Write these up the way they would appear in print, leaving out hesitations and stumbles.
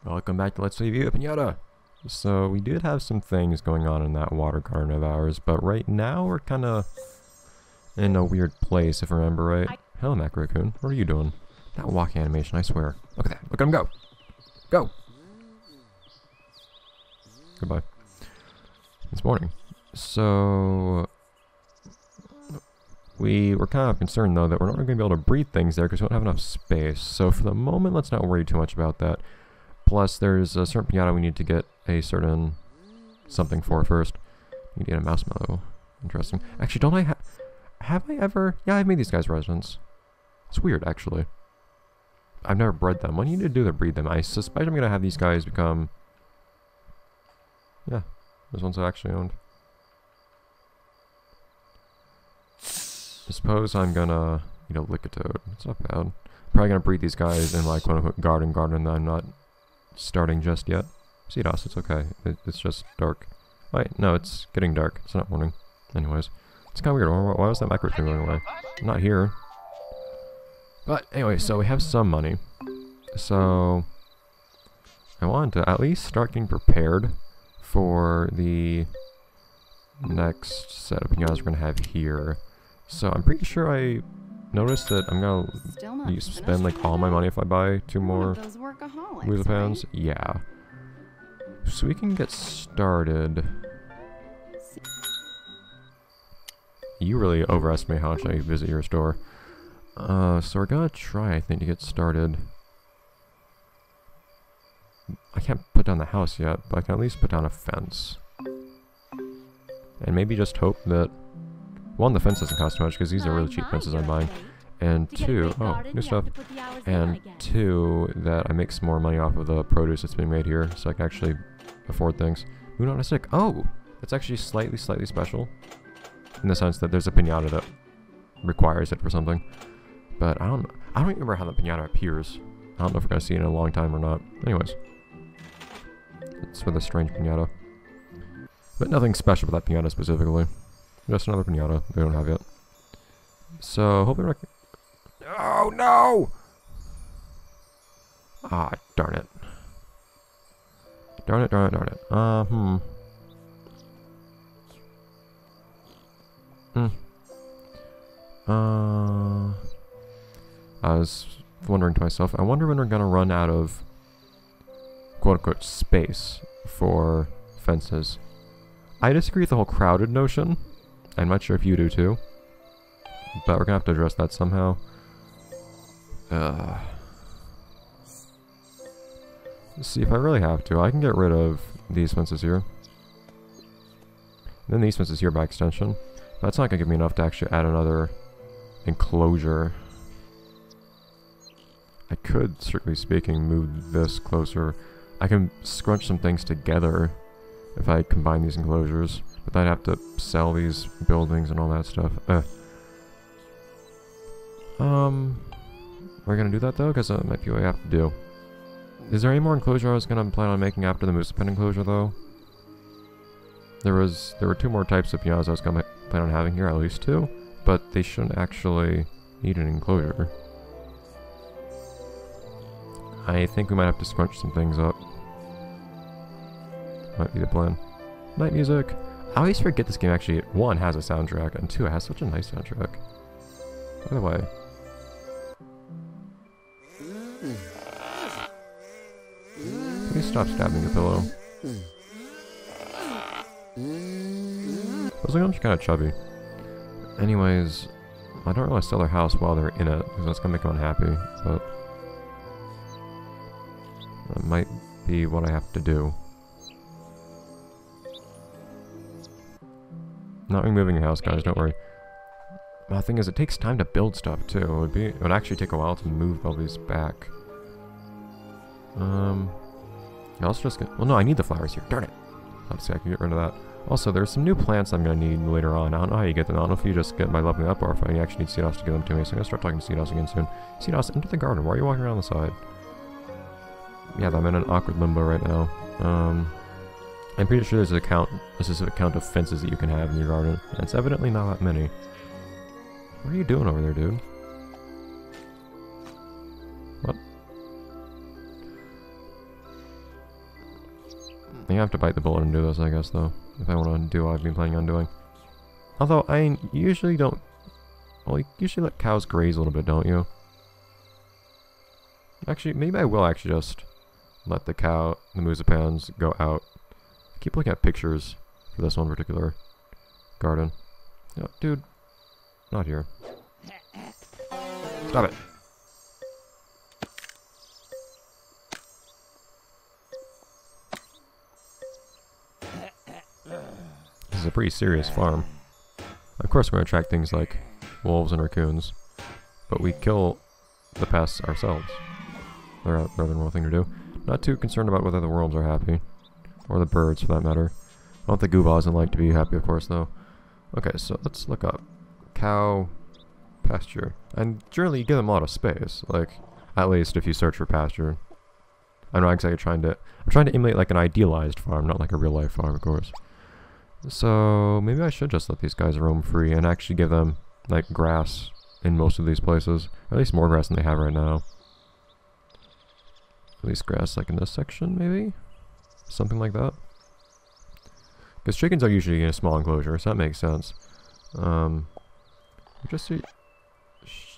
Welcome back to Let's Play Viva Piñata! So, we did have some things going on in that water garden of ours, but right now we're kinda in a weird place, if I remember right. Hello, Mac Raccoon. What are you doing? That walking animation, I swear. Look at that. Look at him go! Go! Goodbye. This morning. So... we were kind of concerned, though, that we're not going to be able to breed things there because we don't have enough space. So for the moment, let's not worry too much about that. Plus, there's a certain piñata we need to get a certain something for first. We need to get a marshmallow. Interesting. Actually, don't I have I ever... yeah, I've made these guys residents. It's weird, actually. I've never bred them. What do you need to do to breed them? I suspect I'm going to have these guys become... yeah, those ones I actually owned. I suppose I'm gonna eat a Lickatoad. It's not bad. Probably gonna breed these guys in like quote-unquote garden that I'm not starting just yet. See us, it's okay. It's just dark. Wait, no, it's getting dark. It's not morning. Anyways. It's kinda weird. Why was that microphone going away? I'm not here. But anyway, so we have some money. So I wanted to at least start getting prepared for the next set of piñatas we're gonna have here. So I'm pretty sure I noticed that I'm gonna spend like all my money if I buy 2 more pans. Yeah. So we can get started. You really overestimate how much I visit your store. So we're gonna try, I think, to get started. I can't put down the house yet, but I can at least put down a fence. And maybe just hope that... one, the fence doesn't cost too much because these are really cheap fences I'm buying. And 2, oh, new stuff. And 2, that I make some more money off of the produce that's being made here, so I can actually afford things. Moon on a stick. Oh, that's actually slightly special, in the sense that there's a piñata that requires it for something. But I don't remember how the piñata appears. I don't know if we're gonna see it in a long time or not. Anyways, it's for the strange piñata. But nothing special about that piñata specifically. Just another piñata they don't have yet. So, hopefully we're not... oh, no! Ah, darn it. Darn it. I was wondering to myself, I wonder when we're gonna run out of quote-unquote space for fences. I disagree with the whole crowded notion. I'm not sure if you do too, but we're gonna have to address that somehow. Let's see, if I really have to, I can get rid of these fences here. And then these fences here by extension. That's not gonna give me enough to actually add another enclosure. I could, strictly speaking, move this closer. I can scrunch some things together if I combine these enclosures. But I'd have to sell these buildings and all that stuff. We're gonna do that though, because that might be what I have to do. Is there any more enclosure I was gonna plan on making after the moose pen enclosure though? There were 2 more types of piñatas I was gonna plan on having here, at least 2, but they shouldn't actually need an enclosure. I think we might have to scrunch some things up. Might be the plan. Night music. I always forget this game actually, 1, has a soundtrack, and 2, it has such a nice soundtrack. By the way. Please stop stabbing the pillow. Those items are kind of chubby. Anyways, I don't really sell their house while they're in it, because that's going to make them unhappy, but... that might be what I have to do. Not removing your house, guys, don't worry. The thing is, it takes time to build stuff, too. It would actually take a while to move all these back. Yeah, let's just get... well, no, I need the flowers here. Darn it! Obviously, I can get rid of that. Also, there's some new plants I'm going to need later on. I don't know how you get them. I don't know if you just get by leveling up, or if I actually need Seedos to give them to me. So I'm going to start talking to Seedos again soon. Seedos, enter the garden. Why are you walking around the side? Yeah, I'm in an awkward limbo right now. I'm pretty sure there's a specific count of fences that you can have in your garden. And it's evidently not that many. What are you doing over there, dude? What? I have to bite the bullet and do this, I guess, though. If I want to do what I've been planning on doing. Although, I usually don't... Well, you usually let cows graze a little bit, don't you? Actually, maybe I will actually just let the musipans go out. Keep looking at pictures for this one particular garden. No, dude. Not here. Stop it. This is a pretty serious farm. Of course we're going to attract things like wolves and raccoons, but we kill the pests ourselves. They're a rather normal thing to do. Not too concerned about whether the worms are happy, or the birds for that matter. I want the goobahs and like to be happy, of course, though. Okay, so let's look up cow pasture. And generally you give them a lot of space, like, at least if you search for pasture. I'm not exactly trying to... I'm trying to emulate like an idealized farm, not like a real life farm, of course. So maybe I should just let these guys roam free and actually give them like grass in most of these places. Or at least more grass than they have right now. At least grass like in this section, maybe? Something like that. Because chickens are usually in a small enclosure, so that makes sense. Just see...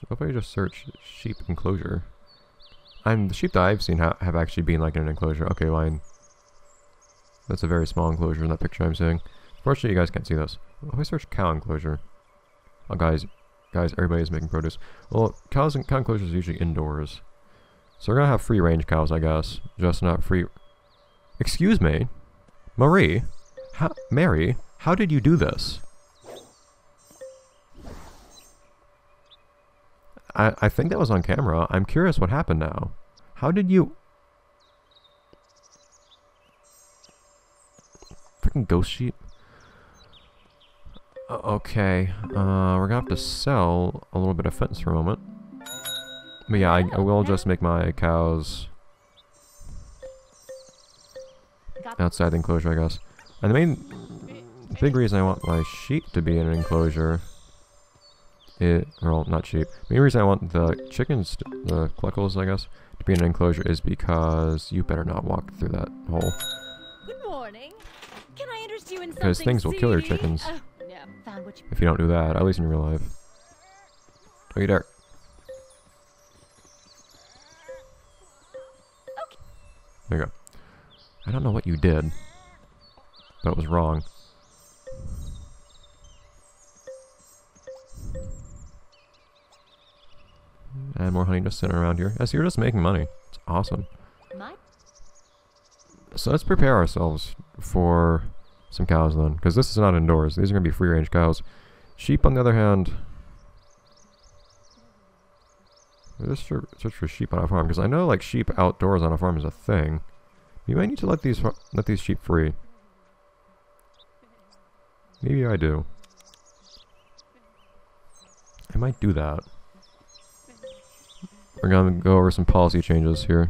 What if I just search sheep enclosure? The sheep that I've seen have actually been like in an enclosure. Okay, fine. That's a very small enclosure in that picture I'm seeing. Fortunately, you guys can't see this. If I search cow enclosure... Oh, guys, everybody's making produce. Well, cow enclosures are usually indoors. So we're gonna have free-range cows, I guess. Just not free... Excuse me? Marie? Mary? How did you do this? I think that was on camera. I'm curious what happened now. How did you... Freaking ghost sheep. Okay. We're gonna have to sell a little bit of fence for a moment. But yeah, I will just make my cows outside the enclosure, I guess. And the big reason I want my sheep to be in an enclosure... well, not sheep. The main reason I want the chickens, the cluckles, I guess, to be in an enclosure is because you better not walk through that hole. Good morning. Can I interest you in something? Because things will kill your chickens no. Found what you... if you don't do that, at least in real life. Don't you dare. Okay. There you go. I don't know what you did, but it was wrong. And more honey just sitting around here. Yes, you're just making money. It's awesome. So let's prepare ourselves for some cows then. Because this is not indoors. These are going to be free-range cows. Sheep, on the other hand... Just search for sheep on a farm. Because I know like sheep outdoors on a farm is a thing. You might need to let these sheep free. Maybe I do. I might do that. We're gonna go over some policy changes here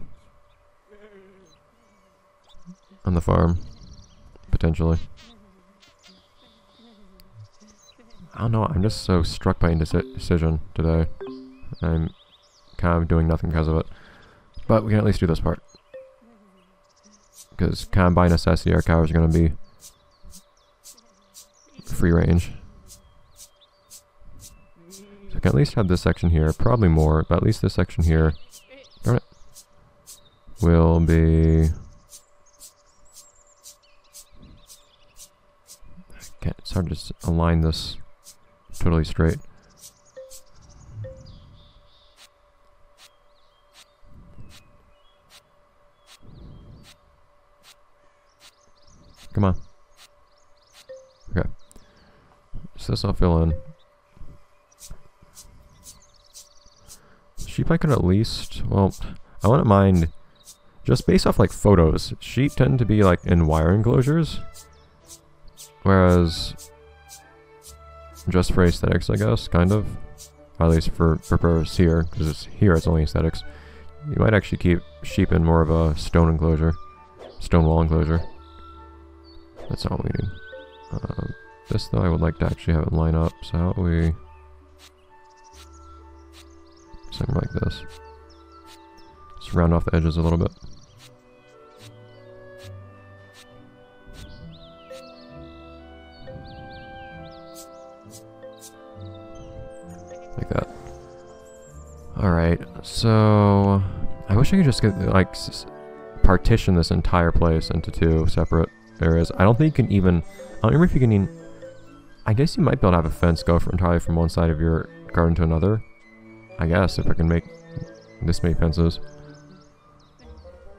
on the farm, potentially. I don't know, I'm just so struck by indecision today. I'm kind of doing nothing because of it. But we can at least do this part. Because kind of by necessity our cows are gonna be free range. So I can at least have this section here, probably more, but at least this section here, darn it, will be... It's hard to just align this totally straight. Come on. Okay. So this I'll fill in. Sheep I could at least, well, I wouldn't mind, just based off like photos, sheep tend to be like in wire enclosures, whereas, just for aesthetics I guess, kind of, or at least for purpose here, because here it's only aesthetics, you might actually keep sheep in more of a stone enclosure, stone wall enclosure. That's not what we need. This though I would like to actually have it line up, so how about we... Something like this. Just round off the edges a little bit. So I wish I could just get like partition this entire place into 2 separate areas. I don't think you can even. I don't remember if you can even. I guess you might be able to have a fence go entirely from one side of your garden to another. I guess if I can make this many fences.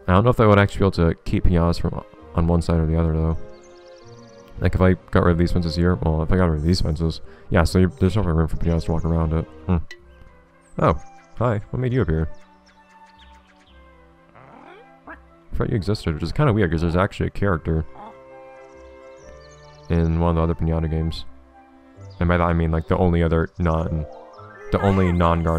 I don't know if I would actually be able to keep piñatas from on one side or the other though. Like if I got rid of these fences here, well, if I got rid of these fences, yeah. So there's no room for piñatas to walk around it. Oh, hi. What made you appear? I thought you existed, which is kind of weird because there's actually a character in one of the other piñata games. And by that I mean like the only non-garden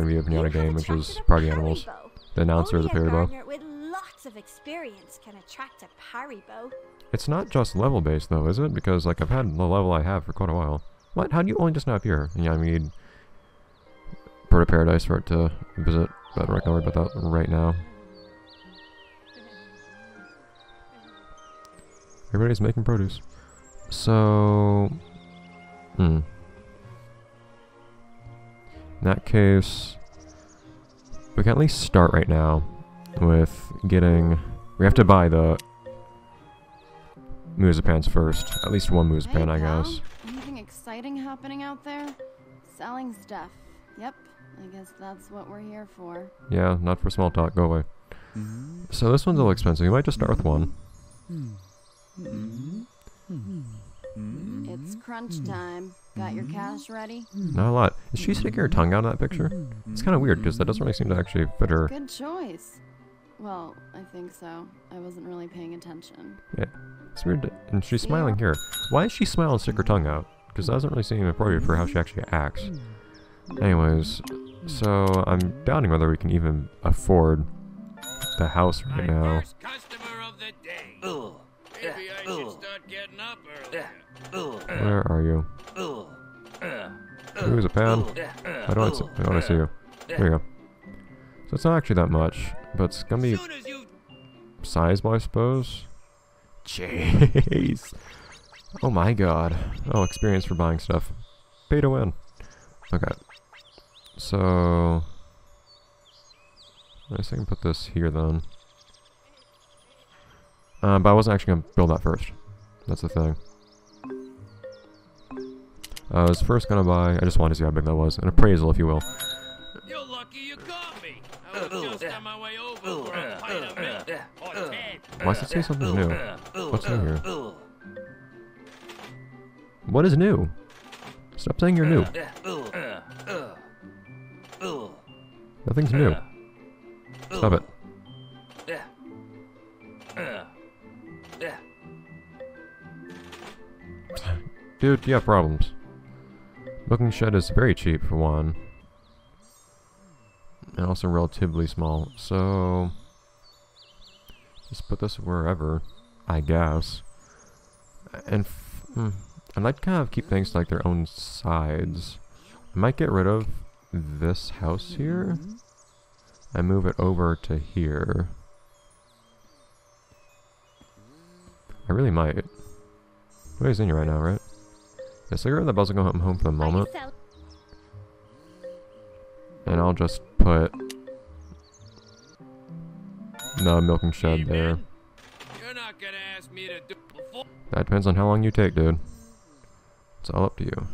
Viva Piñata game, which is Party Animals. The announcer is a Paribo. With lots of experience can attract a Paribo. It's not just level based though, is it? Because like I've had the level I have for quite a while. What? How do you only just now appear? Yeah, I need Bird of Paradise for it to visit, but I'm not gonna worry about that right now. Everybody's making produce. So, in that case, we can at least start right now with getting. We have to buy the Musipans first. At least one Musipan, I guess. Anything exciting happening out there? Selling stuff. Yep, I guess that's what we're here for. Yeah, not for small talk. Go away. So this one's a little expensive. We might just start with one. It's crunch time. Got your cash ready? Not a lot. Is she sticking her tongue out in that picture? It's kind of weird because that doesn't really seem to actually fit her. Good choice. Well, I think so. I wasn't really paying attention. Yeah, it's weird. And she's smiling here. Why is she smiling and stick her tongue out? Because that doesn't really seem appropriate for how she actually acts. Anyways, so I'm doubting whether we can even afford the house right now. First customer of the day. Maybe I should start getting up earlier. Where are you? Who's a pan? How do I see you? There you go. So it's not actually that much, but it's gonna be sizable, I suppose. Jeez. Oh my god. Oh, experience for buying stuff. Pay to win. Okay. So I guess I can put this here then. But I wasn't actually gonna build that first. That's the thing. I was first gonna buy. I just wanted to see how big that was. An appraisal, if you will. You're lucky you caught me. I was just on my way over for a pint of milk. Or 10. Why does it say something new? What's new here? What is new? Stop saying you're new. Nothing's new. Stop it. Dude, you have problems. Milking shed is very cheap for one. And also relatively small. So just put this wherever, I guess. And I'd like to kind of keep things like their own sides. I might get rid of this house here and move it over to here. I really might. Nobody's in here right now, right? Yeah, so the buzz will go home for the moment. And I'll just put the milking shed there. You're not gonna ask me to do before. That depends on how long you take, dude. It's all up to you.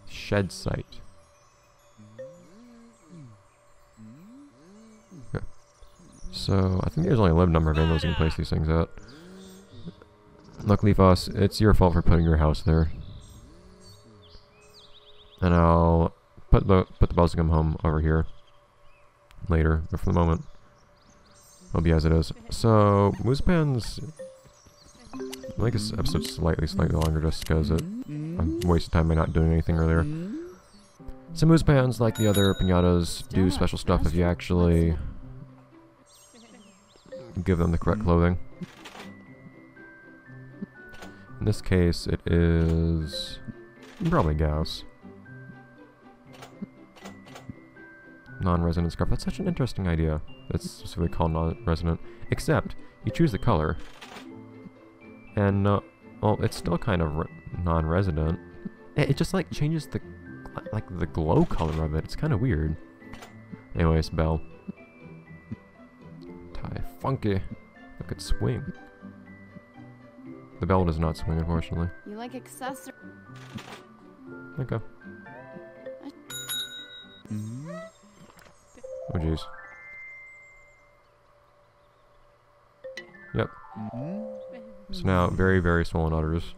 Shed site. Okay. So, I think there's only a limited number of angles you can place these things at. Luckily for us, it's your fault for putting your house there. And I'll put the bubblegum home over here later, but for the moment, it'll be as it is. So, Moosepans, I'll make this episode slightly longer just because I'm wasting time by not doing anything earlier. So Moosepans, like the other piñatas, do special stuff if you actually give them the correct clothing. In this case, it is probably Gauss. Non-resonant scarf. That's such an interesting idea. It's specifically called non-resonant. Except, you choose the color. And, well, it's still kind of non-resident. It just like changes the glow color of it. It's kind of weird. Anyways, bell. Tie funky. Look at swing. The bell does not swing, unfortunately. You like accessories? Okay. Oh jeez. Yep. So now, very, very swollen udders,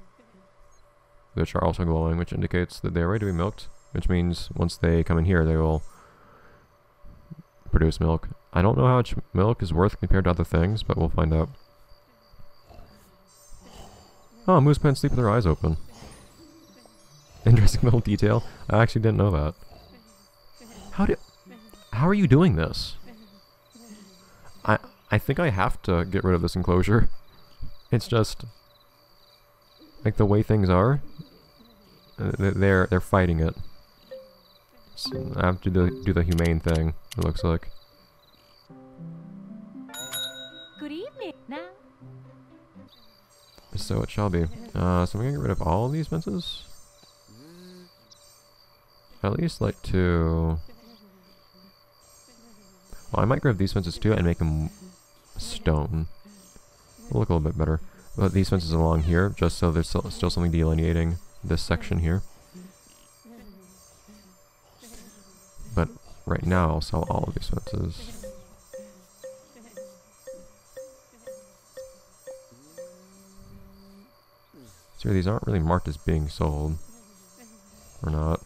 which are also glowing, which indicates that they're ready to be milked, which means once they come in here, they will produce milk. I don't know how much milk is worth compared to other things, but we'll find out. Oh, moose pants sleep with their eyes open. Interesting little detail. I actually didn't know that. How are you doing this? I think I have to get rid of this enclosure. It's just like the way things are. They're fighting it. So I have to do the humane thing. It looks like. Good evening. Now. So it shall be. So I'm gonna get rid of all of these fences. At least like two. Well, I might grab these fences too and make them stone. It'll look a little bit better. But these fences along here, just so there's still something delineating this section here. But right now, I'll sell all of these fences. So these aren't really marked as being sold. Or not.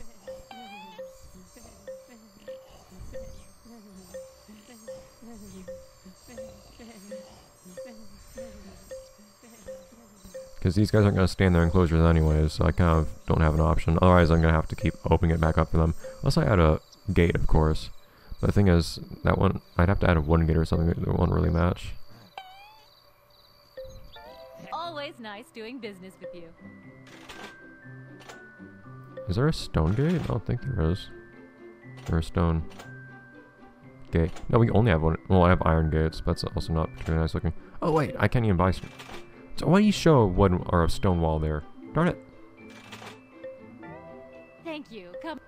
Because these guys aren't going to stay in their enclosures anyways, so I kind of don't have an option. Otherwise, I'm going to have to keep opening it back up for them. Unless I add a gate, of course. But the thing is, that one, I'd have to add a wooden gate or something that won't really match. Always nice doing business with you. Is there a stone gate? I don't think there is. Or a stone gate. No, we only have one. Well, I have iron gates, but that's also not particularly nice looking. Oh wait, I can't even buy. So why do you show a wooden or a stone wall there? Darn it. Thank you. Come.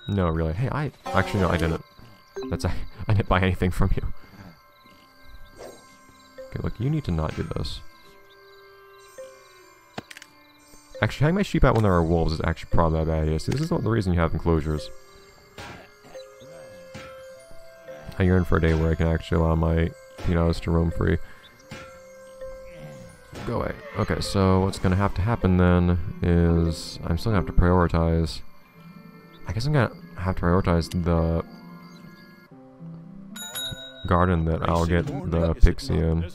No, really. Hey, actually no, I didn't. I didn't buy anything from you. Okay, look, you need to not do this. Actually, having my sheep out when there are wolves is actually probably a bad idea. See, this is not the reason you have enclosures. I yearn for a day where I can actually allow my pianos to roam free. Go away. Okay, so what's gonna have to happen then is I'm still gonna have to prioritize. I guess I'm gonna have to prioritize the garden that I'll get the pixie in.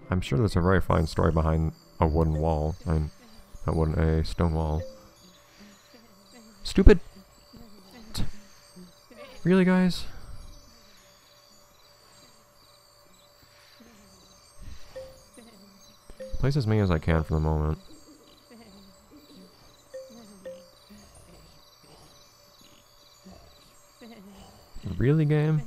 I'm sure there's a very fine story behind a wooden wall. A stone wall. Stupid! Really, guys? Place as many as I can for the moment. Really, game?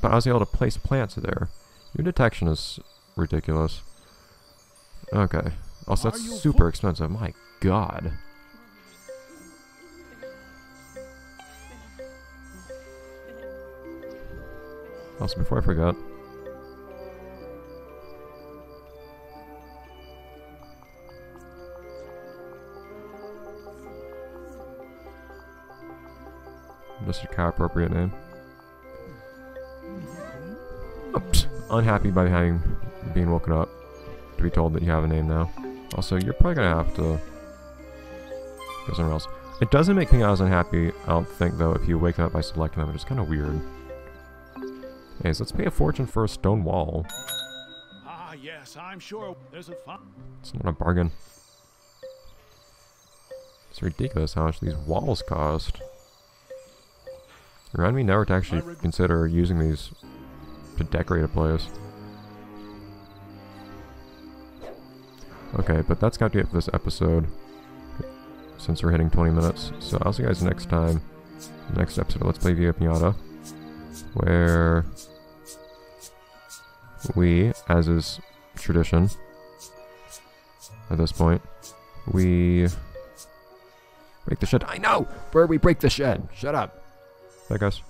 But I was able to place plants there. Your detection is ridiculous. Okay. Also, that's super expensive. My god. Also, before I forget. Just a cow appropriate name. Oops. Unhappy by being woken up to be told that you have a name now. Also, you're probably gonna have to go somewhere else. It doesn't make Piñatas unhappy, I don't think, though, if you wake them up by selecting them, which is kind of weird. Anyways, let's pay a fortune for a stone wall. Ah, yes, I'm sure there's a fun. It's not a bargain. It's ridiculous how much these walls cost. Remind me never to actually consider using these to decorate a place. Okay, but that's got to be it for this episode, since we're hitting 20 minutes. So I'll see you guys next time, next episode of Let's Play Viva Piñata, where we, as is tradition at this point, we break the shed. I know! Where we break the shed! Shut up! There, guys.